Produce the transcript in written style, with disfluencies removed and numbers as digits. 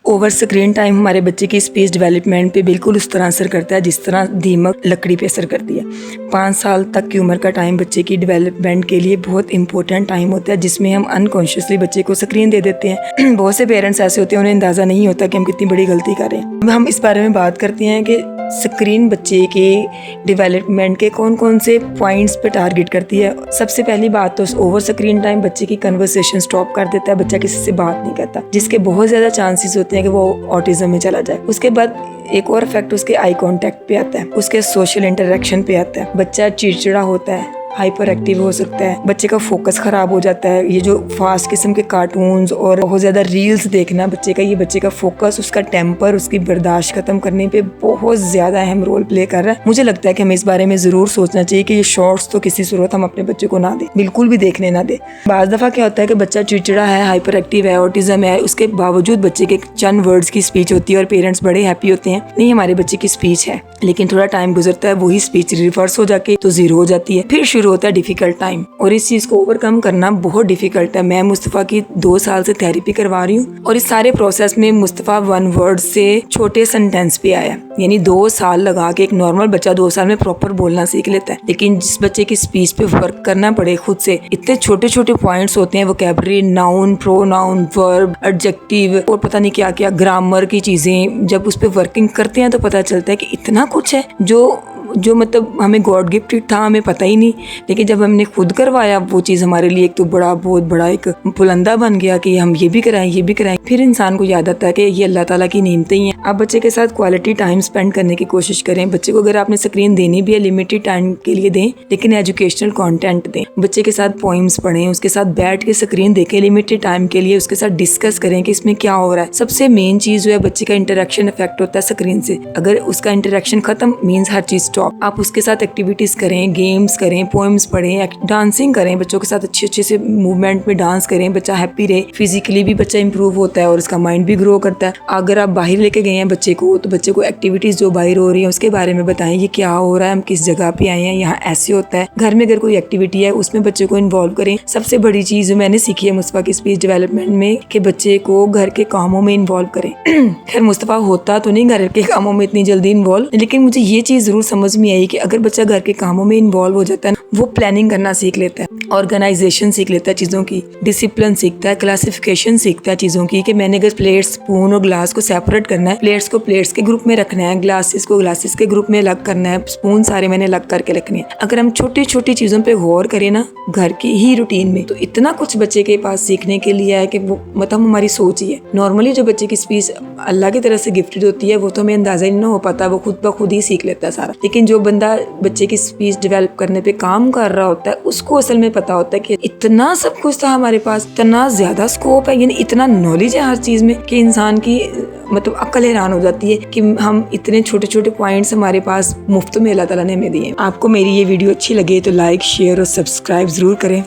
Over screen time हमारे बच्चे की स्पीच डेवलपमेंट पे बिल्कुल उस तरह असर करता है जिस तरह दीमक लकड़ी पे असर करती है। 5 साल तक की उम्र का टाइम बच्चे की डेवलपमेंट के लिए बहुत इंपॉर्टेंट टाइम होता है, जिसमें हम अनकॉन्शियसली बच्चे को स्क्रीन दे देते हैं। बहुत से पेरेंट्स ऐसे होते हैं, उन्हें अंदाज़ा नहीं होता कि हम कितनी बड़ी गलती कर रहे हैं। अब हम इस बारे में बात करते हैं कि स्क्रीन बच्चे के डेवलपमेंट के कौन कौन से पॉइंट्स पे टारगेट करती है। सबसे पहली बात तो ओवर स्क्रीन टाइम बच्चे की कन्वर्सेशन स्टॉप कर देता है, बच्चा किसी से बात नहीं करता, जिसके बहुत ज़्यादा चांसेस होते हैं कि वो ऑटिज्म में चला जाए। उसके बाद एक और इफेक्ट उसके आई कांटेक्ट पे आता है, उसके सोशल इंटरेक्शन पे आता है। बच्चा चिड़चिड़ा होता है, हाइपर एक्टिव हो सकता है, बच्चे का फोकस खराब हो जाता है। ये जो फास्ट किस्म के कार्टून्स और बहुत ज़्यादा रील्स देखना ये बच्चे का फोकस, उसका टेम्पर, उसकी बर्दाश्त खत्म करने पे बहुत ज़्यादा अहम रोल प्ले कर रहा है। मुझे लगता है कि हमें इस बारे में ज़रूर सोचना चाहिए कि ये शॉर्ट्स तो किसी सूरत हम अपने बच्चे को ना दें, बिल्कुल भी देखने ना दें। बाज़ दफ़ा क्या होता है कि बच्चा चिड़चिड़ा है, हाइपर एक्टिव है, ऑटिज्म है, उसके बावजूद बच्चे के चंद वर्ड्स की स्पीच होती है और पेरेंट्स बड़े हैप्पी होते हैं, नहीं हमारे बच्चे की स्पीच है। लेकिन थोड़ा टाइम गुजरता है, वही स्पीच रिवर्स हो जाके तो जीरो हो जाती है, फिर शुरू होता है डिफिकल्ट टाइम। और इस चीज को ओवरकम करना बहुत डिफिकल्ट है। मैं मुस्तफ़ा की 2 साल से थेरेपी करवा रही हूँ और इस सारे प्रोसेस में मुस्तफ़ा 1 वर्ड से छोटे सेंटेंस पे आया, यानी 2 साल लगा के एक नॉर्मल बच्चा 2 साल में प्रॉपर बोलना सीख लेता है। लेकिन जिस बच्चे की स्पीच पे वर्क करना पड़े खुद से, इतने छोटे छोटे पॉइंट्स होते हैं, vocabulary, noun, pronoun, verb, adjective और पता नहीं क्या क्या ग्रामर की चीजें, जब उस पे वर्किंग करते हैं तो पता चलता है कि इतना कुछ है जो मतलब हमें गॉड गिफ्टेड था, हमें पता ही नहीं। लेकिन जब हमने खुद करवाया वो चीज़ हमारे लिए एक तो बहुत बड़ा एक बुलंदा बन गया कि हम ये भी कराएं। फिर इंसान को याद आता है कि ये अल्लाह ताला की नेमतें ही हैं। आप बच्चे के साथ क्वालिटी टाइम स्पेंड करने की कोशिश करें। बच्चे को अगर आपने स्क्रीन देनी भी है, लिमिटेड टाइम के लिए दें, लेकिन एजुकेशनल कंटेंट दें। बच्चे के साथ पोइम्स पढ़ें, उसके साथ बैठ के स्क्रीन देखें लिमिटेड टाइम के लिए, उसके साथ डिस्कस करें कि इसमें क्या हो रहा है। सबसे मेन चीज़ जो है बच्चे का इंटरेक्शन इफेक्ट होता है स्क्रीन से। अगर उसका इंटरेक्शन खत्म मीन्स हर चीज़ स्टॉप। आप उसके साथ एक्टिविटीज़ करें, गेम्स करें, पोएम्स पढ़ें, डांसिंग करें, बच्चों के साथ अच्छे से मूवमेंट में डांस करें, बच्चा हैप्पी रहे। फिजिकली भी बच्चा इंप्रूव होता है और उसका माइंड भी ग्रो करता है। अगर आप बाहर लेके गए हैं बच्चे को, तो बच्चे को एक्टिविटीज़ जो बाहर हो रही है उसके बारे में बताएं, ये क्या हो रहा है, हम किस जगह पे आए हैं, यहाँ ऐसे होता है। घर में अगर कोई एक्टिविटी है उसमें बच्चे को इन्वॉल्व करें। सबसे बड़ी चीज़ जो मैंने सीखी है मुस्तफ़ा की स्पीच डेवलपमेंट में कि बच्चे को घर के कामों में इन्वॉल्व करें। खैर मुस्तफ़ा होता तो नहीं घर के कामों में इतनी जल्दी इन्वॉल्व, लेकिन मुझे ये चीज़ ज़रूर समझ में आई कि अगर बच्चा घर के कामों में इन्वॉल्व हो जाता है, वो प्लानिंग करना सीख लेता है, ऑर्गेनाइजेशन सीख लेता है चीज़ों की, डिसिप्लिन सीखता है, क्लासिफिकेशन सीखता है चीज़ों की, कि मैंने अगर प्लेट, स्पून और ग्लास को सेपरेट करना है, प्लेट्स को प्लेट्स के ग्रुप में रखना है, ग्लासेस को ग्लासेस के ग्रुप में अलग करना है, स्पून सारे मैंने अलग करके रखने हैं। अगर हम छोटी छोटी चीज़ों पे गौर करें ना घर की ही रूटीन में, तो इतना कुछ बच्चे के पास सीखने के लिए है कि वो मतलब हमारी सोच ही है। नॉर्मली जो बच्चे की स्पीच अल्लाह की तरफ से गिफ्टेड होती है वो तो हमें अंदाजा ही नहीं हो पाता, वो खुद ब खुद ही सीख लेता है सारा। लेकिन जो बंदा बच्चे की स्पीच डेवलप करने पे काम कर रहा होता है उसको असल में पता होता है कि इतना सब कुछ था हमारे पास, इतना ज्यादा स्कोप है, यानी इतना नॉलेज है हर चीज में कि इंसान की मतलब अक्ल हैरान हो जाती है कि हम इतने छोटे छोटे पॉइंट्स हमारे पास मुफ्त में अल्लाह ताला ने हमें दिए। आपको मेरी ये वीडियो अच्छी लगे तो लाइक, शेयर और सब्सक्राइब जरूर करें।